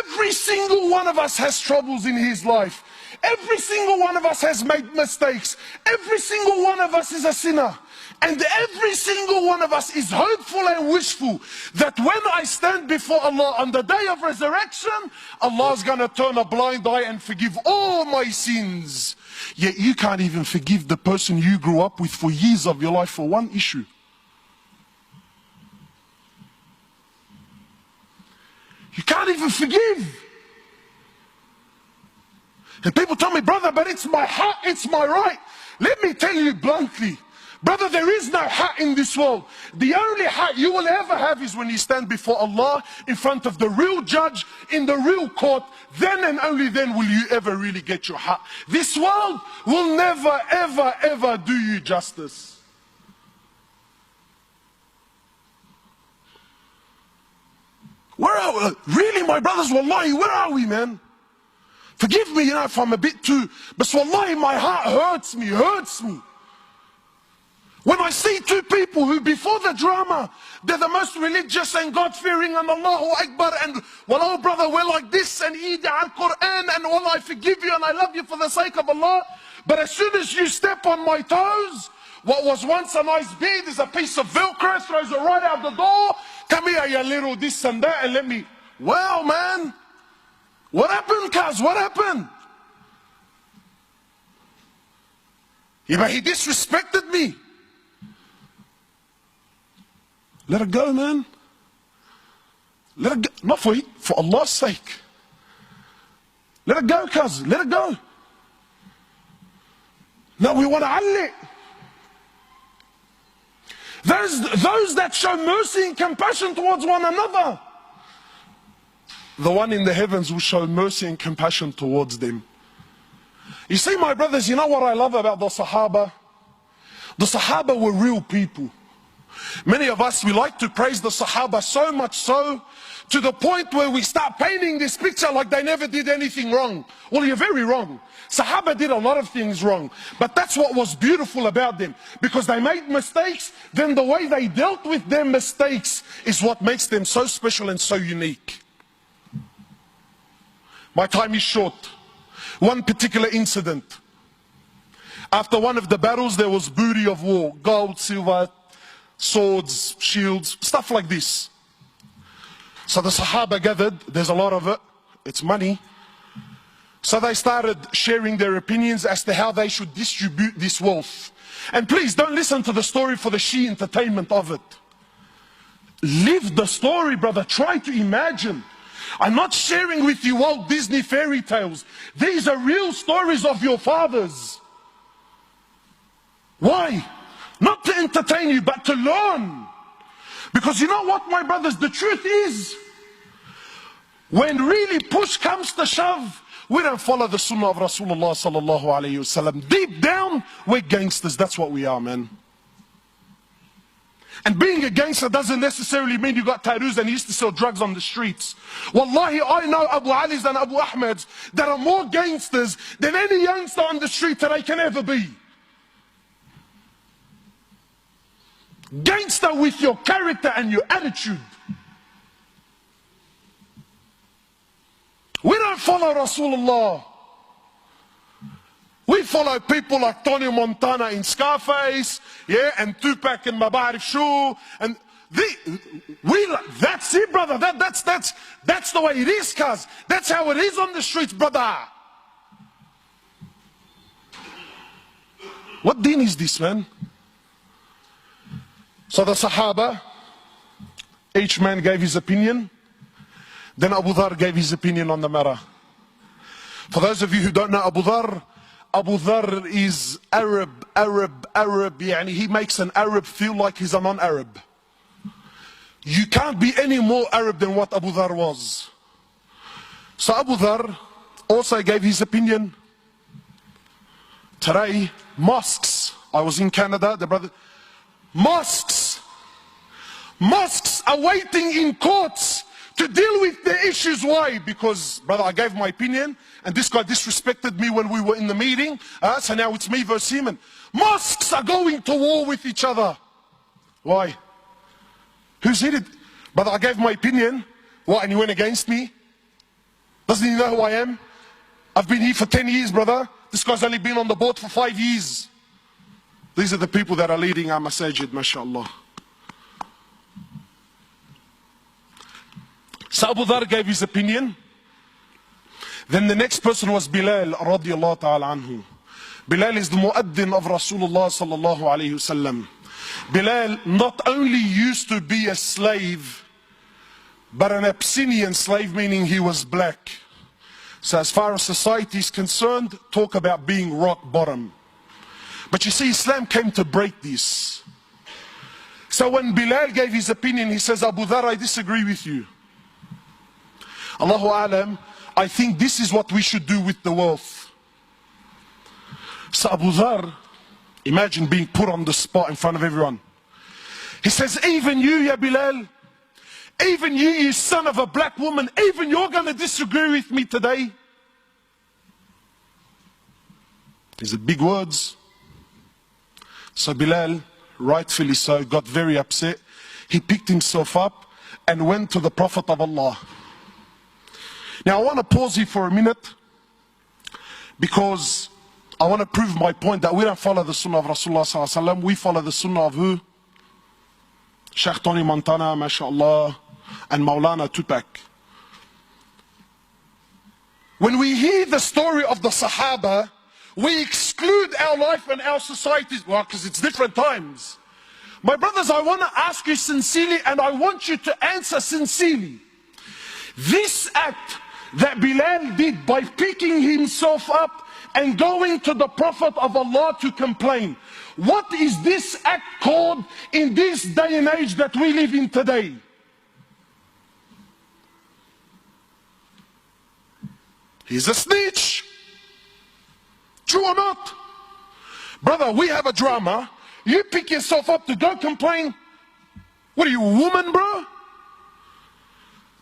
Every single one of us has troubles in his life. Every single one of us has made mistakes. Every single one of us is a sinner. And every single one of us is hopeful and wishful that when I stand before Allah on the day of resurrection, Allah is going to turn a blind eye and forgive all my sins. Yet you can't even forgive the person you grew up with for years of your life for one issue. You can't even forgive. And people tell me, brother, but it's my heart, it's my right. Let me tell you bluntly, brother, there is no haq in this world. The only haq you will ever have is when you stand before Allah in front of the real judge in the real court. Then and only then will you ever really get your haq. This world will never, ever, ever do you justice. Where are we? Really, my brothers, wallahi, where are we, man? Forgive me, if I'm a bit too, but wallahi, my heart hurts me. When I see two people who before the drama, they're the most religious and God-fearing and Allahu Akbar and, well, oh brother, we're like this and eat Al-Quran and all, I forgive you and I love you for the sake of Allah. But as soon as you step on my toes, what was once a nice bead is a piece of Velcro, throws it right out the door. Come here, you little this and that, and let me, well, man, what happened, cuz? What happened? Yeah, but he disrespected me. Let it go, man. Let it go. Not for Allah's sake. Let it go, cuz. Let it go. No, we want to Allah. There's those that show mercy and compassion towards one another. The one in the heavens will show mercy and compassion towards them. You see, my brothers, you know what I love about the Sahaba? The Sahaba were real people. Many of us, we like to praise the Sahaba so much so, to the point where we start painting this picture like they never did anything wrong. Well, you're very wrong. Sahaba did a lot of things wrong, but that's what was beautiful about them. Because they made mistakes, then the way they dealt with their mistakes is what makes them so special and so unique. My time is short. One particular incident. After one of the battles, there was booty of war, gold, silver, swords, shields, stuff like this. So the Sahaba gathered, there's a lot of it, it's money. So they started sharing their opinions as to how they should distribute this wealth. And please don't listen to the story for the Shia entertainment of it. Live the story, brother. Try to imagine. I'm not sharing with you Walt Disney fairy tales. These are real stories of your fathers. Why? Not to entertain you, but to learn. Because you know what, my brothers, the truth is, when really push comes to shove, we don't follow the sunnah of Rasulullah sallallahu alayhi wasallam. Deep down, we're gangsters. That's what we are, man. And being a gangster doesn't necessarily mean you got tattoos and you used to sell drugs on the streets. Wallahi, I know Abu Ali's and Abu Ahmed's that are more gangsters than any youngster on the street today can ever be. Gangster with your character and your attitude. We don't follow Rasulullah. We follow people like Tony Montana in Scarface, yeah, and Tupac in Mabarif Shoo, and that's it, brother. That's the way it is, cuz. That's how it is on the streets, brother. What deen is this, man? So the Sahaba, each man gave his opinion. Then Abu Dhar gave his opinion on the matter. For those of you who don't know Abu Dhar is Arab. Yani he makes an Arab feel like he's a non-Arab. You can't be any more Arab than what Abu Dhar was. So Abu Dhar also gave his opinion. Today, mosques. I was in Canada, the brother. Mosques are waiting in courts to deal with the issues. Why? Because, brother, I gave my opinion and this guy disrespected me when we were in the meeting, so now it's me versus him. And mosques are going to war with each other. Why? Who's hit it? Brother, I gave my opinion. What, and you went against me? Doesn't he know who I am? I've been here for 10 years, brother. This guy's only been on the board for 5 years. These are the people that are leading our masajid, mashallah. So Abu Dhar gave his opinion. Then the next person was Bilal radiallahu ta'ala anhu. Bilal is the muaddin of Rasulullah sallallahu alayhi wasallam. Bilal not only used to be a slave, but an Abyssinian slave, meaning he was black. So as far as society is concerned, talk about being rock bottom. But you see, Islam came to break this. So when Bilal gave his opinion, he says, Abu Dhar, I disagree with you. Allahu Alam, I think this is what we should do with the wealth. So Abu Dhar, imagine being put on the spot in front of everyone. He says, even you, ya Bilal, even you son of a black woman, even you're going to disagree with me today. These are big words. So Bilal, rightfully so, got very upset. He picked himself up and went to the Prophet of Allah. Now I want to pause here for a minute, because I want to prove my point that we don't follow the Sunnah of Rasulullah sallallahu alaihi wasallam. We follow the Sunnah of who? Sheikh Tony Montana, mashallah, and Maulana Tupac. When we hear the story of the Sahaba, we exclude our life and our societies, well, because it's different times. My brothers, I want to ask you sincerely, and I want you to answer sincerely. This act that Bilal did by picking himself up and going to the Prophet of Allah to complain, what is this act called in this day and age that we live in today? He's a snitch. True or not? Brother, we have a drama. You pick yourself up to go complain. What are you, a woman, bro?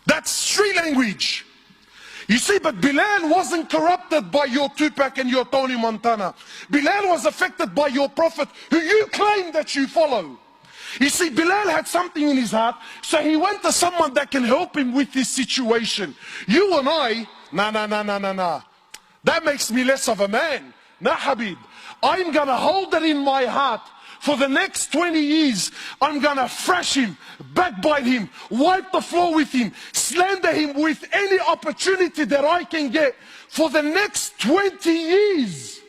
That's street language. You see, but Bilal wasn't corrupted by your Tupac and your Tony Montana. Bilal was affected by your Prophet, who you claim that you follow. You see, Bilal had something in his heart, so he went to someone that can help him with this situation. You and I, nah. That makes me less of a man. Nah, Habib. I'm gonna hold it in my heart. For the next 20 years, I'm gonna thrash him, backbite him, wipe the floor with him, slander him with any opportunity that I can get for the next 20 years.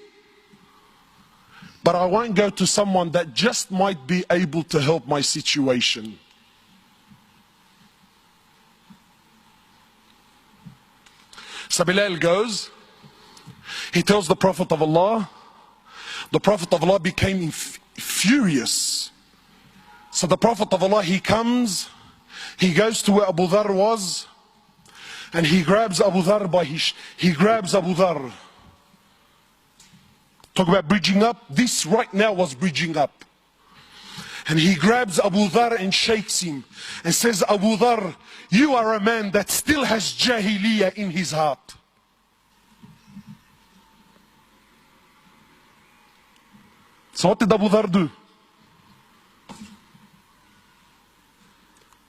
But I won't go to someone that just might be able to help my situation. So Bilal goes, he tells the Prophet of Allah. The Prophet of Allah became furious. So the Prophet of Allah, he comes, he goes to where Abu Dhar was, and he grabs Abu Dhar Talk about bridging up. This right now was bridging up. And he grabs Abu Dhar and shakes him and says, Abu Dhar, you are a man that still has jahiliyyah in his heart. So what did Abu Dhar do?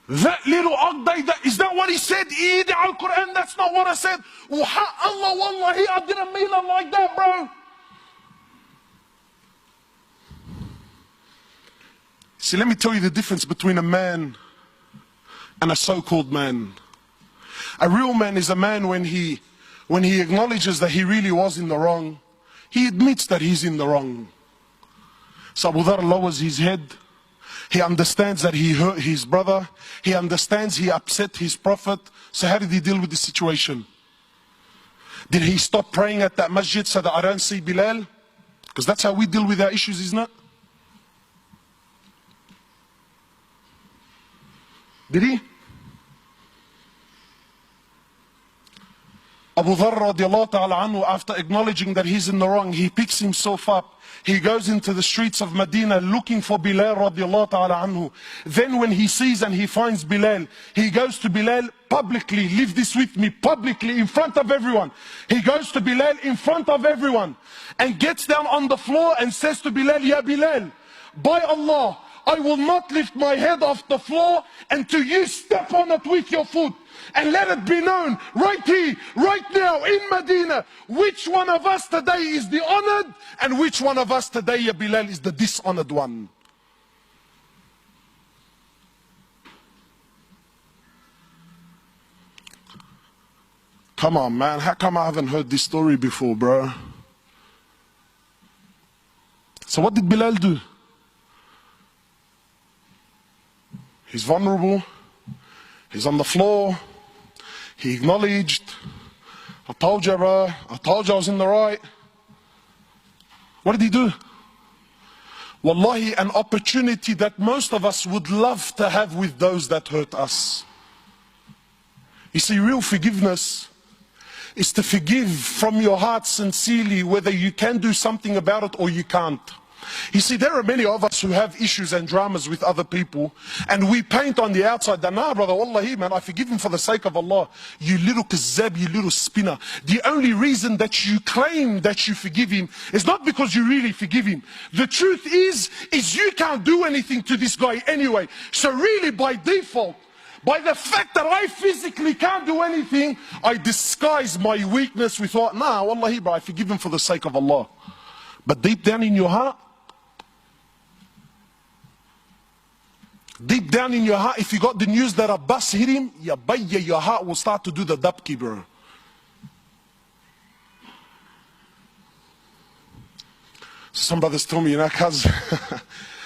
That little Aqday, is that what he said? Eid al-Quran, that's not what I said. Allah, wallahi, I didn't mean it like that, bro. See, let me tell you the difference between a man and a so-called man. A real man is a man when he acknowledges that he really was in the wrong, he admits that he's in the wrong. So Abu Dhar lowers his head. He understands that he hurt his brother. He understands he upset his Prophet. So how did he deal with the situation? Did he stop praying at that masjid so that I don't see Bilal? Because that's how we deal with our issues, isn't it? Did he? Abu Dhar radiallahu ta'ala anhu, after acknowledging that he's in the wrong, he picks himself up. He goes into the streets of Medina looking for Bilal radiallahu ta'ala anhu. Then when he sees and he finds Bilal, he goes to Bilal publicly. Leave this with me, publicly, in front of everyone. He goes to Bilal in front of everyone and gets down on the floor and says to Bilal, Ya Bilal, by Allah, I will not lift my head off the floor until you step on it with your foot. And let it be known right here, right now in Medina, which one of us today is the honored and which one of us today, ya Bilal, is the dishonored one? Come on, man. How come I haven't heard this story before, bro? So what did Bilal do? He's vulnerable. He's on the floor. He acknowledged, I told you, bro. I told you I was in the right. What did he do? Wallahi, an opportunity that most of us would love to have with those that hurt us. You see, real forgiveness is to forgive from your heart sincerely, whether you can do something about it or you can't. You see, there are many of us who have issues and dramas with other people, and we paint on the outside that, nah, brother, wallahi, man, I forgive him for the sake of Allah. You little kazzab, you little spinner. The only reason that you claim that you forgive him is not because you really forgive him. The truth is you can't do anything to this guy anyway. So really, by default, by the fact that I physically can't do anything, I disguise my weakness with what? Nah, wallahi, bro, I forgive him for the sake of Allah. But deep down in your heart, if you got the news that a bus hit him, your heart will start to do the dabki, bro. Some brothers tell me, you know, cuz,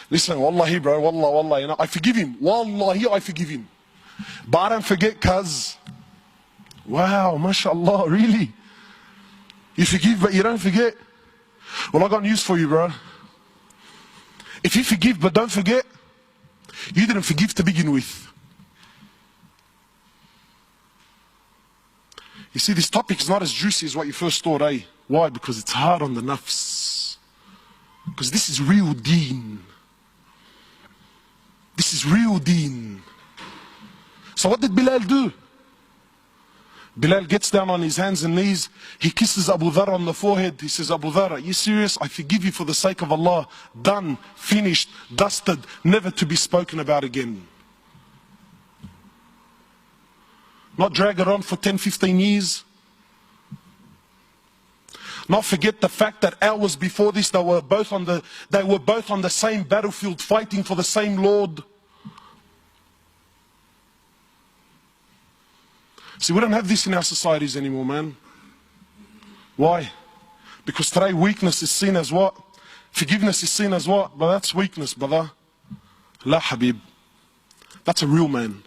listen, wallahi, bro, wallah, you know, I forgive him. Wallahi, I forgive him. But I don't forget, cuz. Wow, mashallah, really? You forgive, but you don't forget? Well, I got news for you, bro. If you forgive but don't forget, you didn't forgive to begin with. You see, this topic is not as juicy as what you first thought, eh? Why? Because it's hard on the nafs. Because this is real deen. This is real deen. So what did Bilal do? Bilal gets down on his hands and knees. He kisses Abu Dhar on the forehead. He says, Abu Dhar, are you serious? I forgive you for the sake of Allah. Done, finished, dusted, never to be spoken about again. Not drag it on for 10, 15 years. Not forget the fact that hours before this, they were both on the same battlefield fighting for the same Lord. See, we don't have this in our societies anymore, man. Why? Because today weakness is seen as what? Forgiveness is seen as what? But that's weakness, brother. La Habib. That's a real man.